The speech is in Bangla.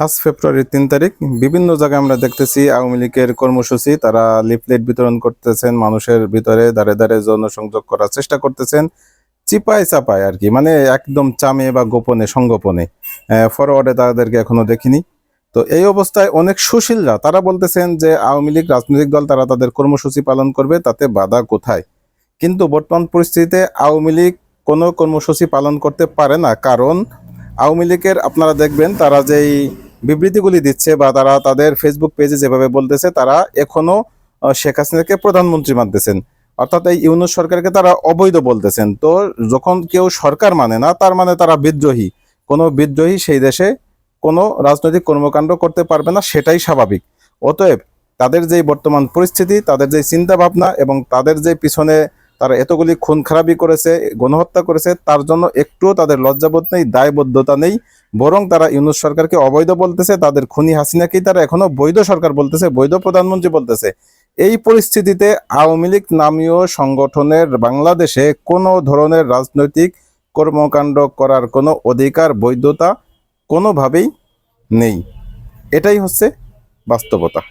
আজ ফেব্রুয়ারির 3 তারিখ। বিভিন্ন জায়গায় আমরা দেখতেছি আওয়ামী লীগের কর্মসূচি। তারা লিফলেট বিতরণ করতেছেন, মানুষের ভিতরে দাঁড়ে দাঁড়ে জনসংযোগ করার চেষ্টা করতেছেন, চিপায় চাপায় আর কি, মানে একদম চামে বা গোপনে সংগোপনে। ফরওয়ার্ডে তাদেরকে এখনো দেখিনি। তো এই অবস্থায় অনেক সুশীলরা তারা বলতেছেন যে আওয়ামী লীগ রাজনৈতিক দল, তারা তাদের কর্মসূচি পালন করবে, তাতে বাধা কোথায়। কিন্তু বর্তমান পরিস্থিতিতে আওয়ামী লীগ কোনো কর্মসূচি পালন করতে পারে না, কারণ আওয়ামী লীগের আপনারা দেখবেন তারা যেই বিবৃতিগুলি দিচ্ছে বা তারা তাদের ফেসবুক পেজে যেভাবে বলতেছে, তারা এখনো শেখ হাসিনাকে প্রধানমন্ত্রী মানতেছেন, অর্থাৎ এই ইউনূস সরকারকে তারা অবৈধ বলতেছেন। তো যখন কেউ সরকার মানে না, তার মানে তারা বিদ্রোহী। কোনো বিদ্রোহী সেই দেশে কোনো রাজনৈতিক কর্মকাণ্ড করতে পারবে না, সেটাই স্বাভাবিক। অতএব তাদের যেই বর্তমান পরিস্থিতি, তাদের যে চিন্তা ভাবনা এবং তাদের যে পিছনে তারা এতগুলি খুন খারাপি করেছে, গণহত্যা করেছে, তার জন্য একটুও তাদের লজ্জাবোধ নেই, দায়বদ্ধতা নেই। বরং তারা ইউনূস সরকারকে অবৈধ বলতেছে, তাদের খুনি হাসিনাকেই তারা এখনো বৈধ সরকার বলতেছে, বৈধ প্রধানমন্ত্রী বলতেছে। এই পরিস্থিতিতে আওয়ামী লীগ নামীয় সংগঠনের বাংলাদেশে কোনো ধরনের রাজনৈতিক কর্মকাণ্ড করার কোনো অধিকার, বৈধতা কোনোভাবেই নেই। এটাই হচ্ছে বাস্তবতা।